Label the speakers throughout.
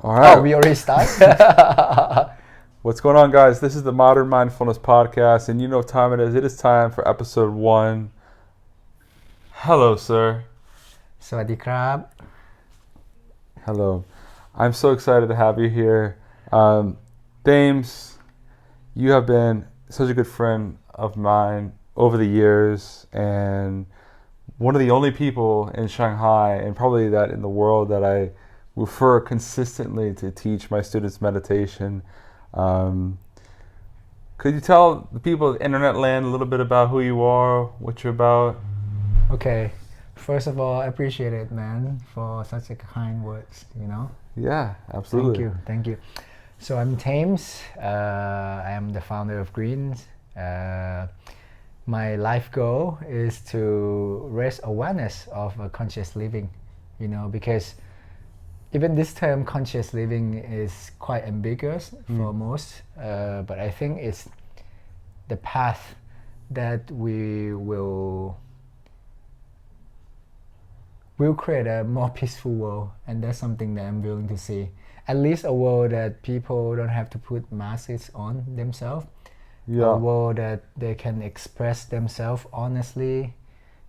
Speaker 1: All right.
Speaker 2: Oh, we already start?
Speaker 1: What's going on, guys? This is the Modern Mindfulness Podcast, and you know what time it is. It is time for episode 1. Hello, sir.
Speaker 2: สวัสดีครับ
Speaker 1: Hello. I'm so excited to have you here. Thames, you have been such a good friend of mine over the years, and one of the only people in Shanghai, and probably that in the world, that I refer consistently to teach my students meditation. Could you tell the people of internet land a little bit about who you are, what you're about?
Speaker 2: Okay. First of all, I appreciate it, man, for such a kind words, you know.
Speaker 1: Yeah, absolutely.
Speaker 2: Thank you. So I'm Thames. I am the founder of gre3n. My life goal is to raise awareness of conscious living, you know, because even this term conscious living is quite ambiguous for most, but I think it's the path that we'll create a more peaceful world, and that's something that I'm willing to see. At least a world that people don't have to put masks on themselves.
Speaker 1: Yeah.
Speaker 2: A world that they can express themselves honestly.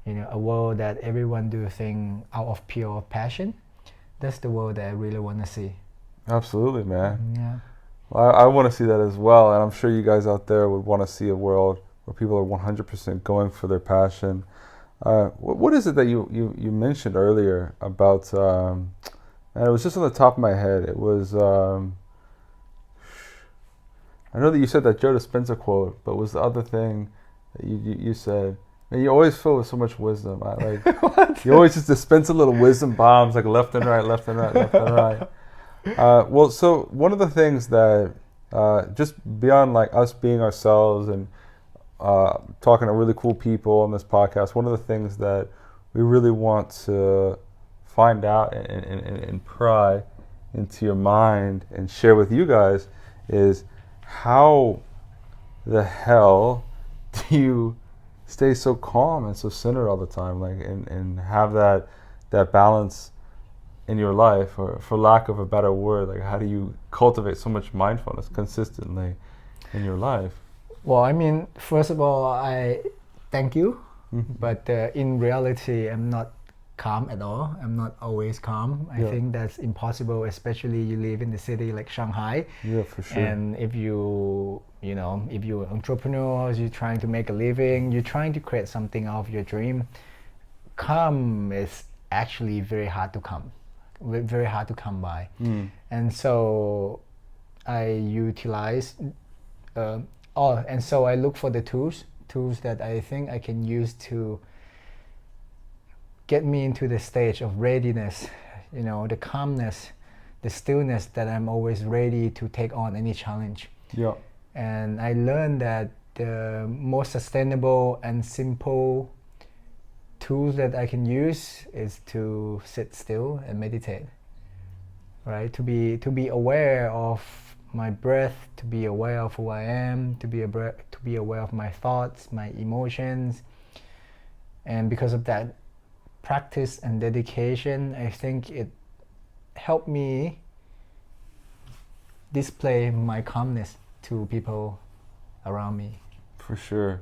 Speaker 2: You know, a world that everyone do things out of pure passion. That's the world that I really want to see.
Speaker 1: Absolutely, man.
Speaker 2: Yeah.
Speaker 1: Well, I want to see that as well, and I'm sure you guys out there would want to see a world where people are 100% going for their passion. What is it that you mentioned earlier about, and it was just on the top of my head, it was, I know that you said that Joe Dispenza quote, but was the other thing that you said, man, you always fill with so much wisdom. You always just dispense a little wisdom bombs, like left and right, left and right, left and right. Well, so one of the things that, just beyond like us being ourselves and talking to really cool people on this podcast, one of the things that we really want to find out and pry into your mind and share with you guys is how the hell do you stay so calm and so centered all the time, like and have that balance in your life, or for lack of a better word, like how do you cultivate so much mindfulness consistently in your life?
Speaker 2: Well, I mean, first of all, I thank you, but in reality, I'm not calm at all. I'm not always calm. I think that's impossible, especially you live in the city like Shanghai.
Speaker 1: Yeah, for sure.
Speaker 2: And if you're an entrepreneur, you're trying to make a living, you're trying to create something out of your dream, calm is actually very hard to come by. And so I utilize and so I look for the tools that I think I can use to get me into the stage of readiness, you know, the calmness, the stillness that I'm always ready to take on any challenge.
Speaker 1: Yeah.
Speaker 2: And I learned that the most sustainable and simple tools that I can use is to sit still and meditate, right? To be aware of my breath, to be aware of who I am, to be aware of my thoughts, my emotions. And because of that practice and dedication, I think it helped me display my calmness to people around me.
Speaker 1: For sure.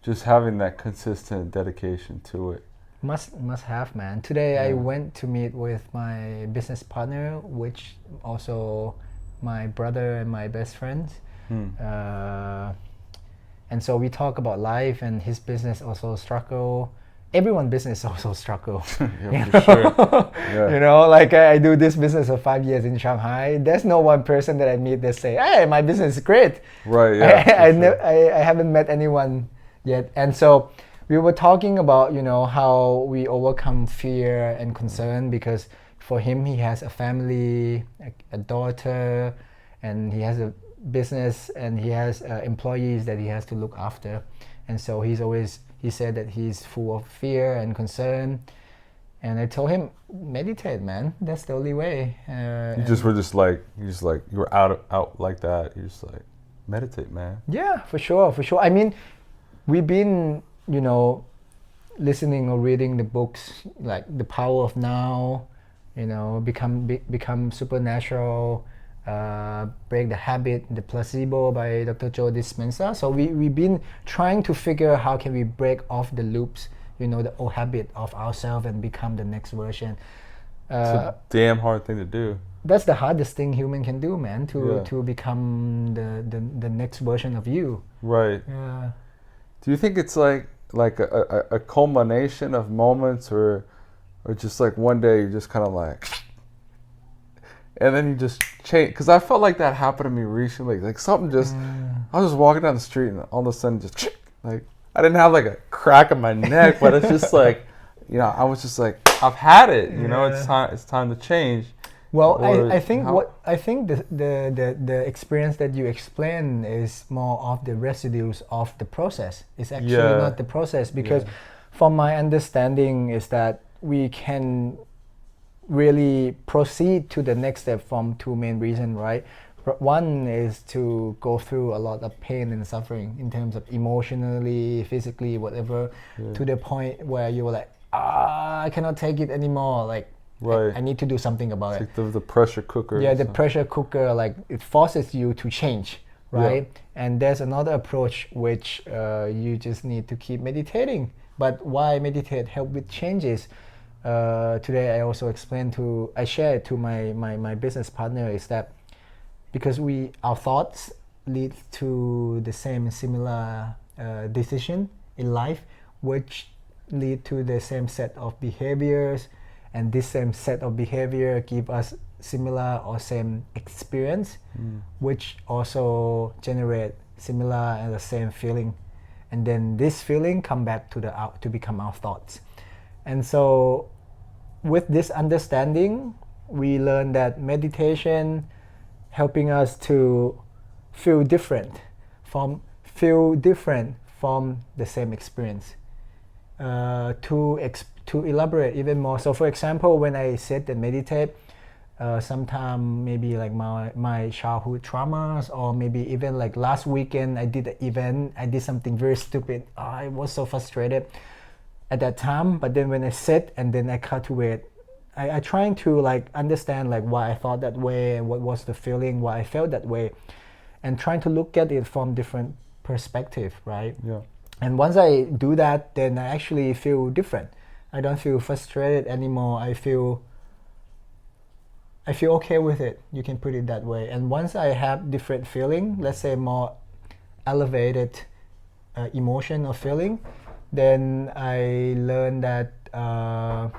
Speaker 1: Just having that consistent dedication to it.
Speaker 2: Must have, man. Today I went to meet with my business partner, which also my brother and my best friends. And so we talk about life, and his business also struggle. Everyone's business also struggle.
Speaker 1: Yeah, for sure. Yeah.
Speaker 2: You know, like I do this business for 5 years in Shanghai. There's no one person that I meet that say, "Hey, my business is great."
Speaker 1: Right. Yeah.
Speaker 2: I haven't met anyone yet. And so we were talking about, you know, how we overcome fear and concern, because for him, he has a family, a daughter, and he has a business, and he has employees that he has to look after. And so he said that he's full of fear and concern. And I told him, meditate, man. That's the only way.
Speaker 1: You were out like that. You're just like, meditate, man.
Speaker 2: Yeah, for sure. I mean, we've been, you know, listening or reading the books like The Power of Now, become supernatural, break the habit, the placebo by Dr. Joe Dispenza. So we've been trying to figure how can we break off the loops, the old habit of ourselves and become the next version.
Speaker 1: It's a damn hard thing to do.
Speaker 2: That's the hardest thing human can do, man, to become the next version of you.
Speaker 1: Right.
Speaker 2: Yeah.
Speaker 1: Do you think it's like a culmination of moments, or just like one day you're just kind of like, and then you just change? Because I felt like that happened to me recently. Like something just, I was just walking down the street and all of a sudden just like, I didn't have like a crack in my neck, but it's just like, I was just like, I've had it. It's time to change.
Speaker 2: Well, I think the experience that you explain is more of the residues of the process. It's actually not the process, because from my understanding is that we can really proceed to the next step from two main reasons, right? One is to go through a lot of pain and suffering in terms of emotionally, physically, whatever, to the point where you're like, I cannot take it anymore. Like,
Speaker 1: right.
Speaker 2: I need to do something about
Speaker 1: it. Like the pressure cooker.
Speaker 2: Yeah, the pressure cooker, like it forces you to change, right? Yeah. And there's another approach which you just need to keep meditating. But why meditate help with changes? Today I also I shared to my business partner is that because our thoughts lead to the similar decision in life, which lead to the same set of behaviors, and this same set of behavior give us similar or same experience, which also generate similar and the same feeling, and then this feeling come back to become our thoughts. And so with this understanding, we learn that meditation helping us to feel different from the same experience. To elaborate even more, so for example, when I sit and meditate, sometime maybe like my childhood traumas, or maybe even like last weekend I did an event, I did something very stupid. I was so frustrated at that time, but then when I sit and then I cultivate, I trying to like understand like why I thought that way and what was the feeling, why I felt that way, and trying to look at it from different perspective, right?
Speaker 1: Yeah.
Speaker 2: And once I do that, then I actually feel different. I don't feel frustrated anymore. I feel okay with it. You can put it that way. And once I have different feeling, let's say more elevated emotion or feeling, then I learn that.
Speaker 1: Oh,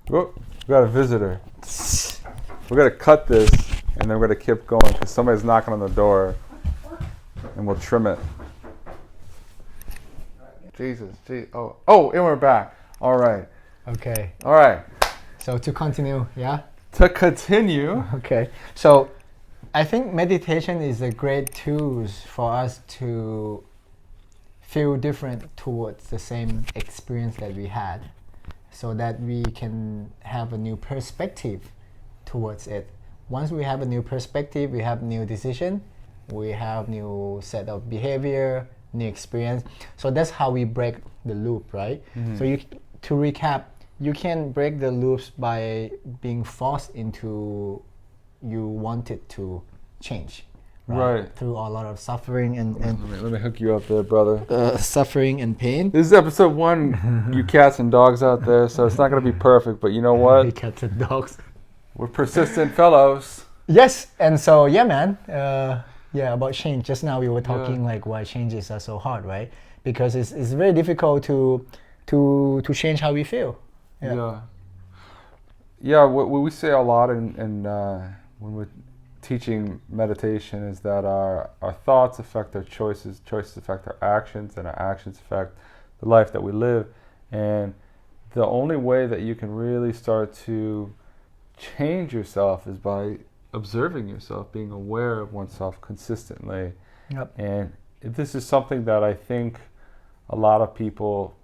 Speaker 1: we got a visitor. We're gonna cut this, and then we're gonna keep going because somebody's knocking on the door, and we'll trim it. Jesus. Oh, and we're back. All right.
Speaker 2: Okay.
Speaker 1: All right.
Speaker 2: So to continue, yeah?
Speaker 1: To continue.
Speaker 2: Okay. So I think meditation is a great tool for us to feel different towards the same experience that we had, so that we can have a new perspective towards it. Once we have a new perspective, we have new decision, we have new set of behavior, new experience. So that's how we break the loop, right? Mm-hmm. So to recap, you can break the loops by being forced into you wanted to change, right? Through a lot of suffering and
Speaker 1: let me hook you up there, brother.
Speaker 2: Suffering and pain.
Speaker 1: This is episode 1, you cats and dogs out there, so it's not going to be perfect, but you know what?
Speaker 2: You cats and dogs.
Speaker 1: We're persistent fellows.
Speaker 2: Yes, and so yeah, man. About change. Just now we were talking like why changes are so hard, right? Because it's very difficult to change how we feel.
Speaker 1: Yeah. What we say a lot in when we're teaching meditation is that our thoughts affect our choices affect our actions, and our actions affect the life that we live. And the only way that you can really start to change yourself is by observing yourself, being aware of oneself consistently.
Speaker 2: Yep.
Speaker 1: And this is something that I think a lot of people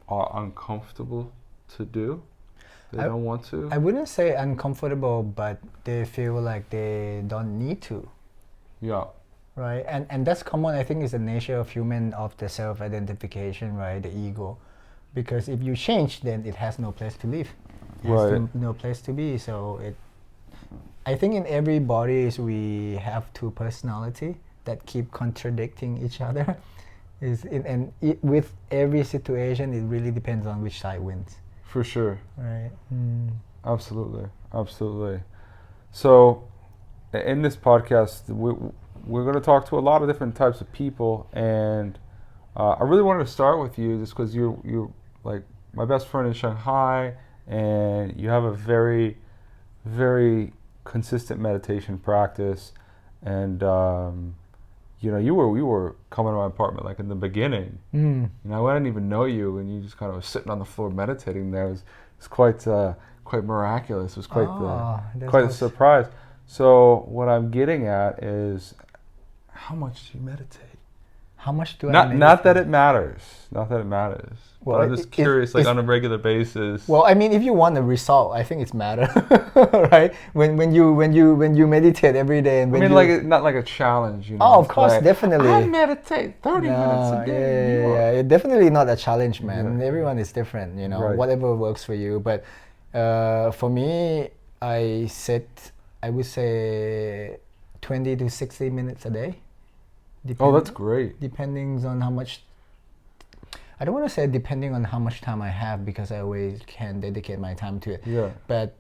Speaker 1: are uncomfortable to do. They don't want to.
Speaker 2: I wouldn't say uncomfortable, but they feel like they don't need to.
Speaker 1: Yeah.
Speaker 2: Right? And that's common, I think, is the nature of human, of the self-identification, right? The ego. Because if you change, then it has no place to live. has
Speaker 1: Right.
Speaker 2: no place to be. So I think in every bodies we have two personality that keep contradicting each other. With every situation, it really depends on which side wins.
Speaker 1: For sure.
Speaker 2: Right.
Speaker 1: Absolutely. Absolutely. So, in this podcast, we're going to talk to a lot of different types of people, and I really wanted to start with you just because you're like my best friend in Shanghai, and you have a very, very consistent meditation practice, and you know, you were coming to my apartment like in the beginning. You know, I didn't even know you, and you just kind of was sitting on the floor meditating there. It was quite miraculous. It was quite a surprise. So what I'm getting at is, how much do you meditate?
Speaker 2: How much do I meditate?
Speaker 1: Not that it matters. Not that it matters.
Speaker 2: Well,
Speaker 1: but I'm just curious, like on a regular basis.
Speaker 2: Well, I mean, if you want a result, I think it's matter, right? When you meditate every day, and when
Speaker 1: I mean, like not like a challenge, you know.
Speaker 2: Oh, of course, like, definitely.
Speaker 1: I meditate 30 minutes a day.
Speaker 2: Yeah. It's definitely not a challenge, man. Yeah. Everyone is different, you know.
Speaker 1: Right.
Speaker 2: Whatever works for you. But for me, I would say 20 to 60 minutes a day.
Speaker 1: That's great.
Speaker 2: Depending on how much. I don't want to say depending on how much time I have, because I always can dedicate my time to it.
Speaker 1: Yeah.
Speaker 2: But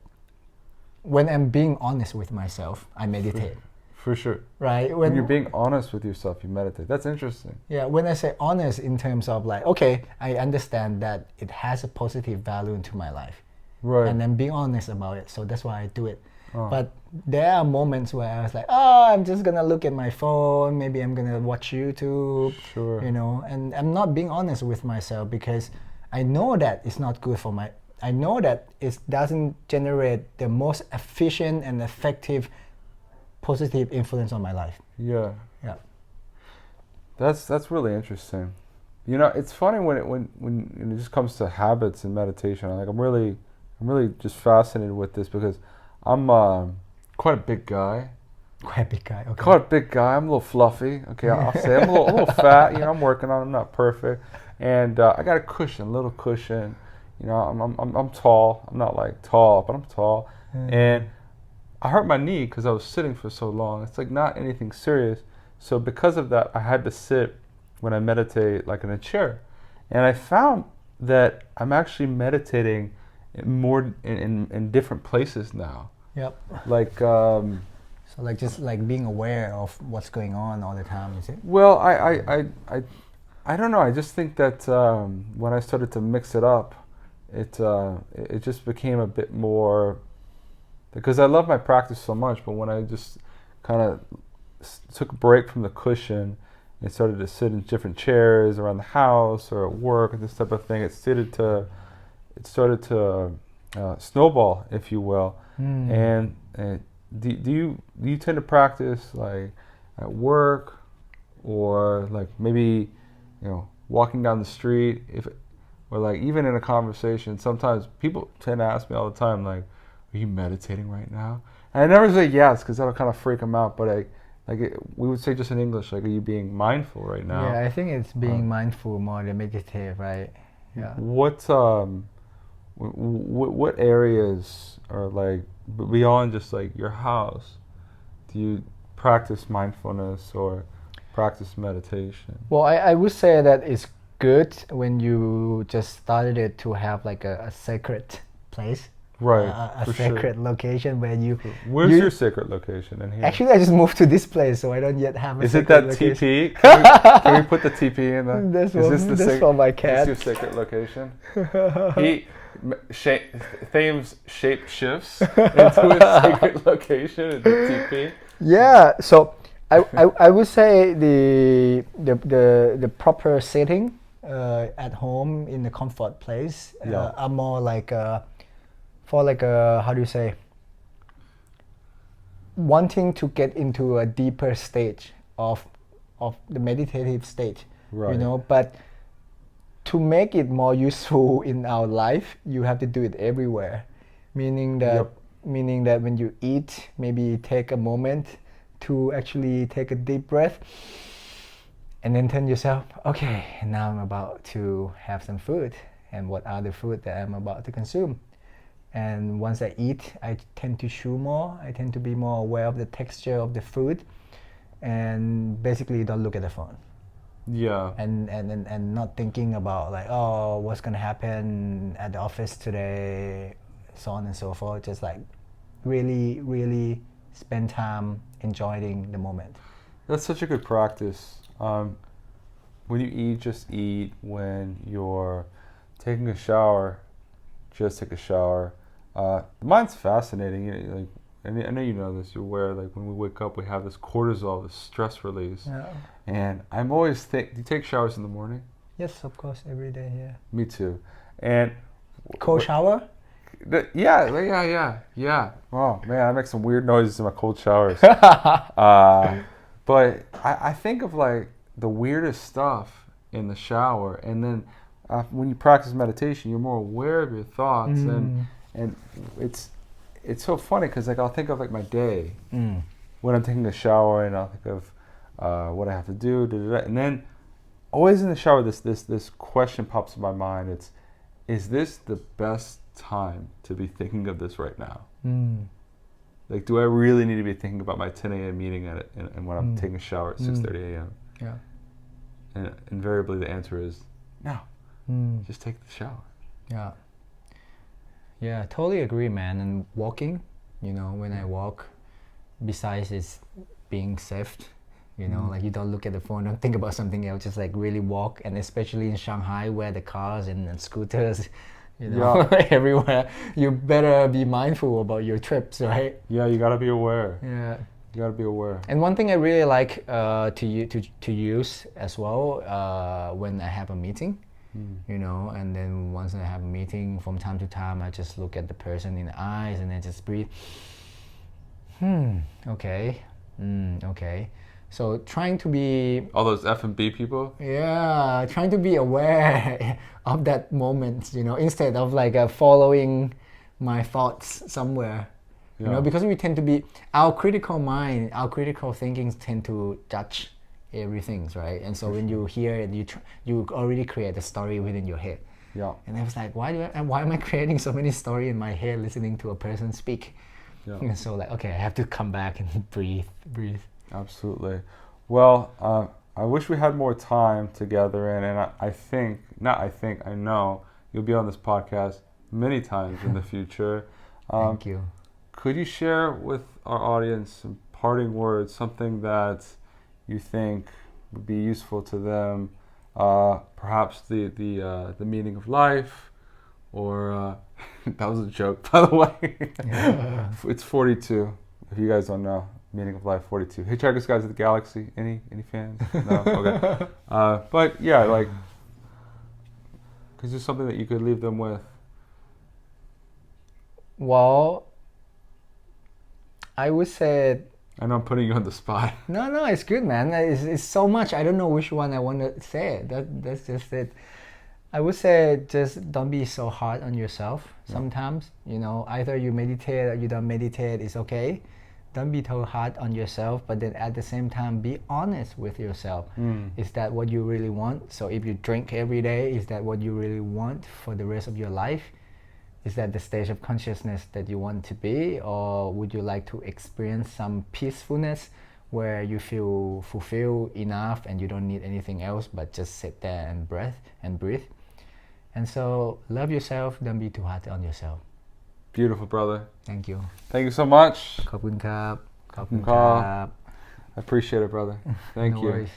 Speaker 2: when I'm being honest with myself, I meditate.
Speaker 1: For sure.
Speaker 2: Right.
Speaker 1: When you're being honest with yourself, you meditate. That's interesting.
Speaker 2: Yeah. When I say honest in terms of like, okay, I understand that it has a positive value into my life.
Speaker 1: Right.
Speaker 2: And then being honest about it. So that's why I do it. But there are moments where I was like, I'm just gonna look at my phone, maybe I'm gonna watch YouTube,
Speaker 1: sure.
Speaker 2: You know, and I'm not being honest with myself, because I know that it's not good for I know that it doesn't generate the most efficient and effective positive influence on my life.
Speaker 1: Yeah.
Speaker 2: Yeah.
Speaker 1: That's really interesting. You know, it's funny when it just comes to habits and meditation. I'm really just fascinated with this, because I'm quite a big guy.
Speaker 2: Quite a big guy. Okay.
Speaker 1: Quite a big guy. I'm a little fluffy. Okay, I'll say I'm a little fat. You know, I'm working on it. I'm not perfect, and I got a little cushion. You know, I'm tall. I'm not like tall, but I'm tall. And I hurt my knee because I was sitting for so long. It's like not anything serious. So because of that, I had to sit when I meditate like in a chair, and I found that I'm actually meditating more in different places now.
Speaker 2: Yep.
Speaker 1: Like
Speaker 2: so like just like being aware of what's going on all the time, is it?
Speaker 1: Well, I don't know. I just think that when I started to mix it up, it just became a bit more, because I love my practice so much. But when I just kind of took a break from the cushion and started to sit in different chairs around the house or at work and this type of thing, it started to snowball, if you will. And do you tend to practice like at work, or like maybe, you know, walking down the street, or like even in a conversation? Sometimes people tend to ask me all the time, like, are you meditating right now? And I never say yes, because that'll kind of freak them out. But we would say just in English, like, are you being mindful right now?
Speaker 2: Yeah, I think it's being mindful more than meditative, right? Yeah.
Speaker 1: What areas are, like, beyond just like your house, do you practice mindfulness or practice meditation?
Speaker 2: Well, I would say that it's good when you just started it to have like a sacred place,
Speaker 1: right?
Speaker 2: A sacred location where you.
Speaker 1: Where's your sacred location in here?
Speaker 2: Actually, I just moved to this place, so I don't yet have a.
Speaker 1: Is it
Speaker 2: that
Speaker 1: location. TP? Can we put the TP in there?
Speaker 2: That's for my cat.
Speaker 1: Is this your sacred location? Thames shape shifts into a sacred location in the TP.
Speaker 2: Yeah, so I would say the proper setting at home in the comfort place are more like for like a, how do you say, wanting to get into a deeper stage of the meditative stage,
Speaker 1: right.
Speaker 2: You know, but to make it more useful in our life, you have to do it everywhere. Meaning that when you eat, maybe take a moment to actually take a deep breath, and then tell yourself, okay, now I'm about to have some food, and what are the food that I'm about to consume? And once I eat, I tend to chew more. I tend to be more aware of the texture of the food, and basically don't look at the phone.
Speaker 1: Yeah.
Speaker 2: And not thinking about like, oh, what's gonna happen at the office today, so on and so forth. Just like really, really spend time enjoying the moment.
Speaker 1: That's such a good practice. When you eat, just eat. When you're taking a shower, just take a shower. Mine's fascinating. Like, and I know you know this. You're aware, like when we wake up, we have this cortisol, this stress release.
Speaker 2: Yeah.
Speaker 1: And I'm always do you take showers in the morning?
Speaker 2: Yes, of course, every day. Yeah.
Speaker 1: Me too. And
Speaker 2: Cold shower?
Speaker 1: Yeah. Oh man, I make some weird noises in my cold showers. But I think of like the weirdest stuff in the shower, and then when you practice meditation, you're more aware of your thoughts, and it's so funny because like I'll think of like my day when I'm taking a shower, and I'll think of what I have to do, and then always in the shower, this question pops in my mind. Is this the best time to be thinking of this right now? Like, do I really need to be thinking about my 10 a.m. meeting and when I'm taking a shower at 6:30 a.m.?
Speaker 2: Yeah.
Speaker 1: And invariably the answer is no. Just take the shower.
Speaker 2: Yeah. Yeah, totally agree, man. And walking, when I walk, besides it's being safe, like you don't look at the phone, don't think about something else, just like really walk. And especially in Shanghai where the cars and scooters, everywhere, you better be mindful about your trips, right?
Speaker 1: Yeah, you gotta be aware.
Speaker 2: Yeah.
Speaker 1: You gotta be aware.
Speaker 2: And one thing I really like to use as well when I have a meeting, and then once I have a meeting, from time to time, I just look at the person in the eyes and then just breathe. Okay. Okay. So trying to be...
Speaker 1: All those F&B people?
Speaker 2: Yeah, trying to be aware of that moment, instead of like following my thoughts somewhere. Because we tend to be... Our critical mind, our critical thinking tend to judge everything, right? And so when you hear it, you already create a story within your head.
Speaker 1: Yeah.
Speaker 2: And I was like, why am I creating so many stories in my head listening to a person speak? Yeah. And so like, okay, I have to come back and breathe.
Speaker 1: Absolutely. Well, I wish we had more time together, and I know you'll be on this podcast many times in the future.
Speaker 2: Thank you.
Speaker 1: Could you share with our audience some parting words, something that you think would be useful to them? Perhaps the meaning of life, or that was a joke, by the way. Yeah. It's 42. If you guys don't know, meaning of life 42. Hitchhiker's Guide to the Galaxy. Any fans? No. Okay. But yeah, like, is there something that you could leave them with?
Speaker 2: Well, I would say...
Speaker 1: I know I'm putting you on the spot.
Speaker 2: No, it's good, man. It's so much. I don't know which one I want to say. That's just it. I would say just don't be so hard on yourself sometimes. Either you meditate or you don't meditate, it's okay. Don't be too hard on yourself, but then at the same time, be honest with yourself. Is that what you really want? So if you drink every day, is that what you really want for the rest of your life? Is that the stage of consciousness that you want to be? Or would you like to experience some peacefulness where you feel fulfilled enough and you don't need anything else but just sit there and breathe? And so love yourself, don't be too hard on yourself.
Speaker 1: Beautiful, brother.
Speaker 2: Thank you.
Speaker 1: Thank you so much.
Speaker 2: ขอบคุณครับ
Speaker 1: I appreciate it, brother. Thank
Speaker 2: No
Speaker 1: you.
Speaker 2: worries.